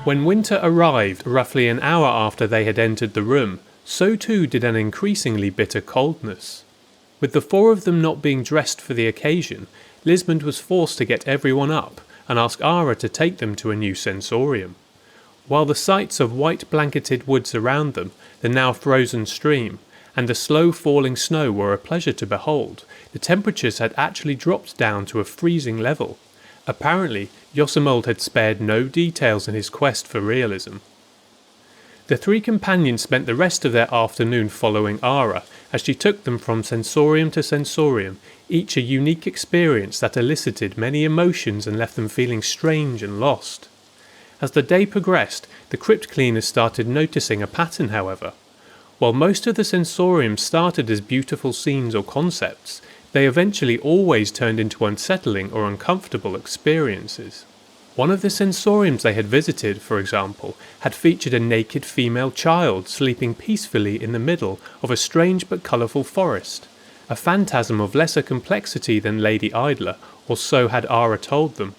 When winter arrived roughly an hour after they had entered the room, so too did an increasingly bitter coldness. With the four of them not being dressed for the occasion, Lismond was forced to get everyone up and ask Ara to take them to a new sensorium. While the sights of white-blanketed woods around them, the now frozen stream, and the slow falling snow were a pleasure to behold, the temperatures had actually dropped down to a freezing level. Apparently, Yosemold had spared no details in his quest for realism. The three companions spent the rest of their afternoon following Ara, as she took them from sensorium to sensorium, each a unique experience that elicited many emotions and left them feeling strange and lost. As the day progressed, the crypt cleaners started noticing a pattern, however. While most of the sensoriums started as beautiful scenes or concepts, they eventually always turned into unsettling or uncomfortable experiences. One of the sensoriums they had visited, for example, had featured a naked female child sleeping peacefully in the middle of a strange but colourful forest, a phantasm of lesser complexity than Lady Idler, or so had Ara told them.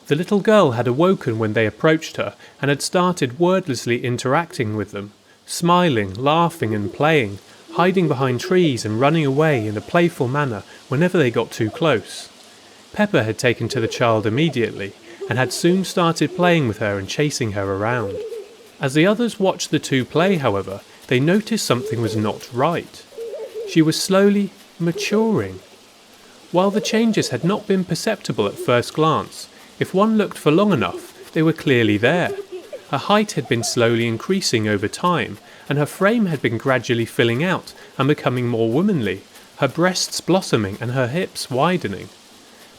The little girl had awoken when they approached her and had started wordlessly interacting with them, smiling, laughing and playing, hiding behind trees and running away in a playful manner whenever they got too close. Pepper had taken to the child immediately, and had soon started playing with her and chasing her around. As the others watched the two play, however, they noticed something was not right. She was slowly maturing. While the changes had not been perceptible at first glance, if one looked for long enough, they were clearly there. Her height had been slowly increasing over time, and her frame had been gradually filling out and becoming more womanly, her breasts blossoming and her hips widening.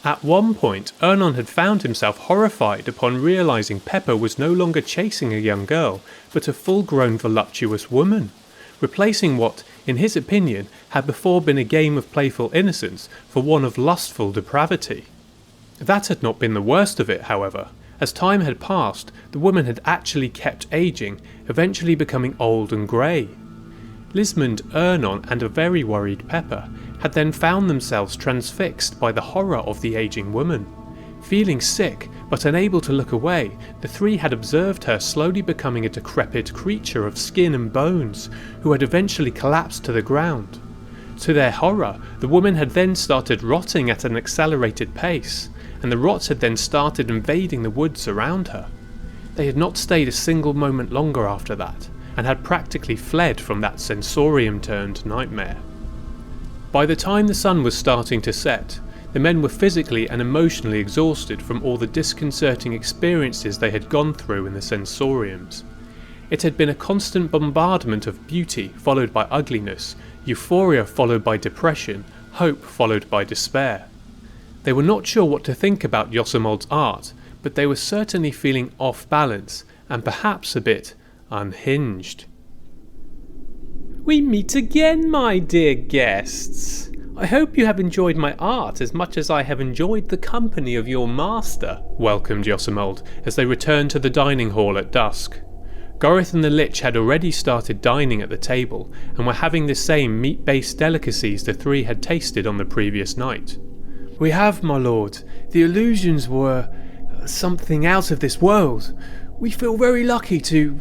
At one point, Ernon had found himself horrified upon realising Pepper was no longer chasing a young girl, but a full-grown voluptuous woman, replacing what, in his opinion, had before been a game of playful innocence for one of lustful depravity. That had not been the worst of it, however. As time had passed, the woman had actually kept aging, eventually becoming old and grey. Lismond, Ernon and a very worried Pepper had then found themselves transfixed by the horror of the ageing woman. Feeling sick, but unable to look away, the three had observed her slowly becoming a decrepit creature of skin and bones, who had eventually collapsed to the ground. To their horror, the woman had then started rotting at an accelerated pace, and the rots had then started invading the woods around her. They had not stayed a single moment longer after that, and had practically fled from that sensorium-turned nightmare. By the time the sun was starting to set, the men were physically and emotionally exhausted from all the disconcerting experiences they had gone through in the sensoriums. It had been a constant bombardment of beauty followed by ugliness, euphoria followed by depression, hope followed by despair. They were not sure what to think about Yosemold's art, but they were certainly feeling off balance and perhaps a bit unhinged. We meet again, my dear guests. I hope you have enjoyed my art as much as I have enjoyed the company of your master, welcomed Yosemold as they returned to the dining hall at dusk. Gorith and the Lich had already started dining at the table and were having the same meat-based delicacies the three had tasted on the previous night. We have, my lord. The illusions were something out of this world. We feel very lucky to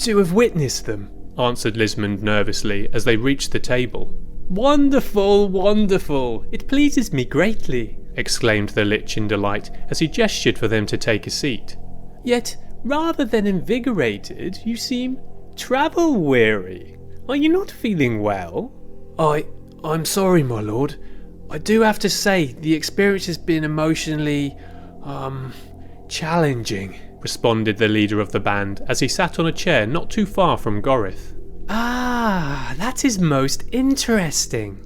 have witnessed them, answered Lismond nervously as they reached the table. Wonderful, wonderful! It pleases me greatly, exclaimed the Lich in delight as he gestured for them to take a seat. Yet, rather than invigorated, you seem travel-weary. Are you not feeling well? I'm sorry, my lord. I do have to say, the experience has been emotionally, challenging, responded the leader of the band as he sat on a chair not too far from Gorith. Ah, that is most interesting.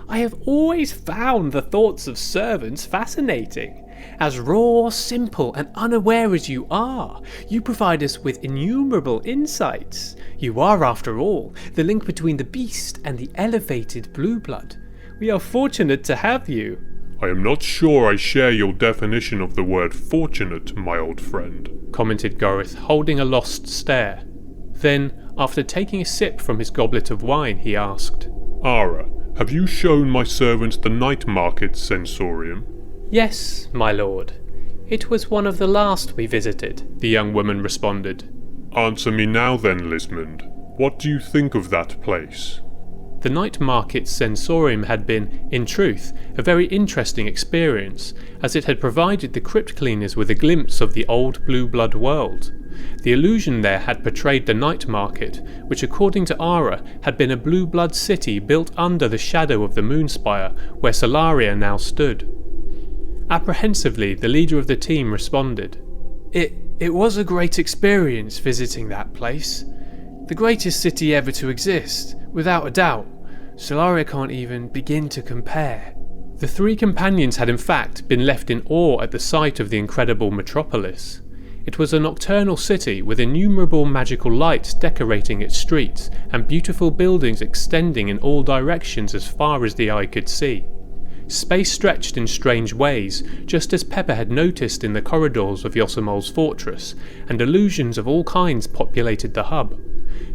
I have always found the thoughts of servants fascinating. As raw, simple and unaware as you are, you provide us with innumerable insights. You are, after all, the link between the beast and the elevated blue blood. We are fortunate to have you. I am not sure I share your definition of the word fortunate, my old friend, commented Gorith, holding a lost stare. Then, after taking a sip from his goblet of wine, he asked, Ara, have you shown my servant the night market sensorium? Yes, my lord. "It was one of the last we visited," the young woman responded. Answer me now then, Lismond. What do you think of that place? The night market's sensorium had been, in truth, a very interesting experience, as it had provided the crypt cleaners with a glimpse of the old blue blood world. The illusion there had portrayed the night market, which according to Ara had been a blue blood city built under the shadow of the Moonspire, where Solaria now stood. Apprehensively, the leader of the team responded. It was a great experience visiting that place. The greatest city ever to exist, without a doubt. Solaria can't even begin to compare. The three companions had in fact been left in awe at the sight of the incredible metropolis. It was a nocturnal city with innumerable magical lights decorating its streets and beautiful buildings extending in all directions as far as the eye could see. Space stretched in strange ways, just as Pepper had noticed in the corridors of Yosemol's fortress, and illusions of all kinds populated the hub.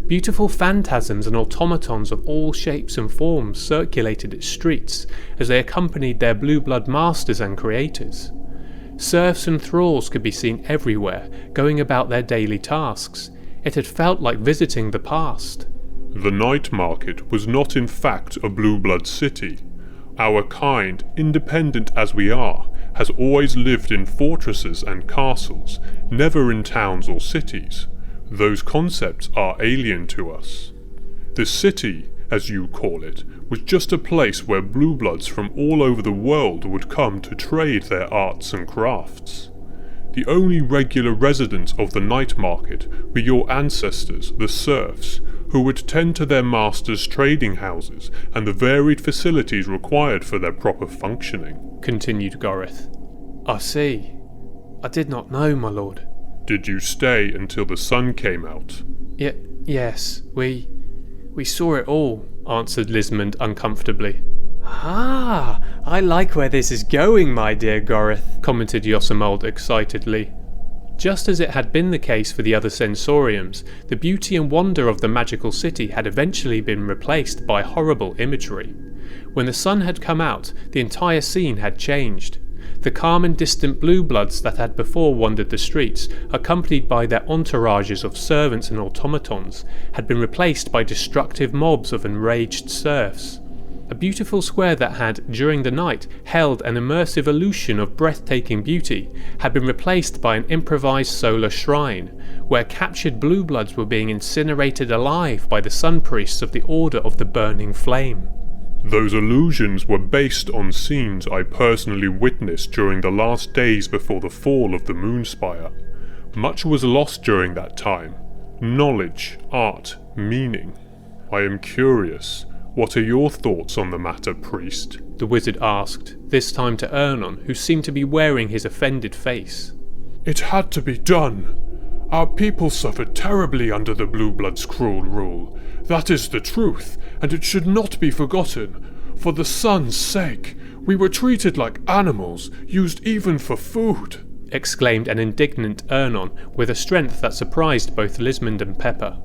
Beautiful phantasms and automatons of all shapes and forms circulated its streets as they accompanied their blue blood masters and creators. Serfs and thralls could be seen everywhere, going about their daily tasks. It had felt like visiting the past. The night market was not in fact a blue blood city. Our kind, independent as we are, has always lived in fortresses and castles, never in towns or cities. Those concepts are alien to us. The city, as you call it, was just a place where blue bloods from all over the world would come to trade their arts and crafts. The only regular residents of the night market were your ancestors, the serfs, who would tend to their masters' trading houses and the varied facilities required for their proper functioning, continued Gorith. I see. I did not know, my lord. Did you stay until the sun came out? Yes, we saw it all, answered Lismond uncomfortably. Ah, I like where this is going, my dear Gorith, commented Yosemold excitedly. Just as it had been the case for the other sensoriums, the beauty and wonder of the magical city had eventually been replaced by horrible imagery. When the sun had come out, the entire scene had changed. The calm and distant blue bloods that had before wandered the streets, accompanied by their entourages of servants and automatons, had been replaced by destructive mobs of enraged serfs. A beautiful square that had, during the night, held an immersive illusion of breathtaking beauty had been replaced by an improvised solar shrine, where captured blue bloods were being incinerated alive by the sun priests of the Order of the Burning Flame. Those illusions were based on scenes I personally witnessed during the last days before the fall of the Moonspire. Much was lost during that time. Knowledge, art, meaning. I am curious. What are your thoughts on the matter, priest? The wizard asked, this time to Ernon, who seemed to be wearing his offended face. It had to be done. Our people suffered terribly under the Blue Blood's cruel rule. That is the truth, and it should not be forgotten. For the sun's sake, we were treated like animals, used even for food, exclaimed an indignant Ernon, with a strength that surprised both Lismond and Pepper.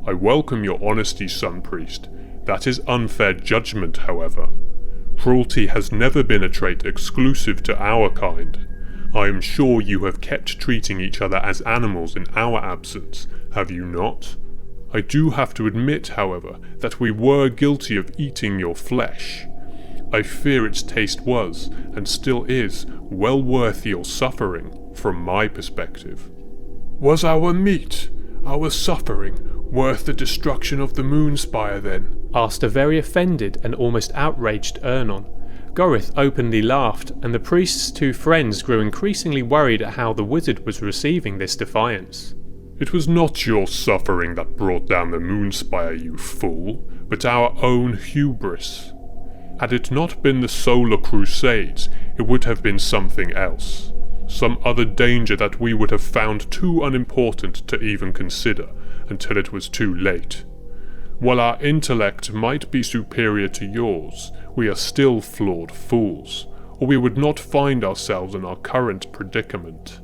I welcome your honesty, Sun Priest. That is unfair judgment, however. Cruelty has never been a trait exclusive to our kind. I am sure you have kept treating each other as animals in our absence, have you not? I do have to admit, however, that we were guilty of eating your flesh. I fear its taste was, and still is, well worth your suffering, from my perspective. Was our meat, our suffering, worth the destruction of the Moonspire then? Asked a very offended and almost outraged Ernon. Gorith openly laughed, and the priest's two friends grew increasingly worried at how the wizard was receiving this defiance. It was not your suffering that brought down the Moonspire, you fool, but our own hubris. Had it not been the Solar Crusades, it would have been something else. Some other danger that we would have found too unimportant to even consider until it was too late. While our intellect might be superior to yours, we are still flawed fools, or we would not find ourselves in our current predicament.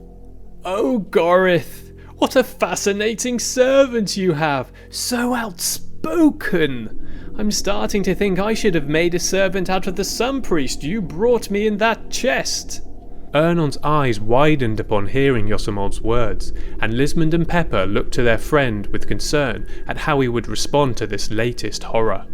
Oh, Gorith, what a fascinating servant you have! So outspoken! I'm starting to think I should have made a servant out of the sun priest you brought me in that chest. Ernon's eyes widened upon hearing Yosamold's words, and Lismond and Pepper looked to their friend with concern at how he would respond to this latest horror.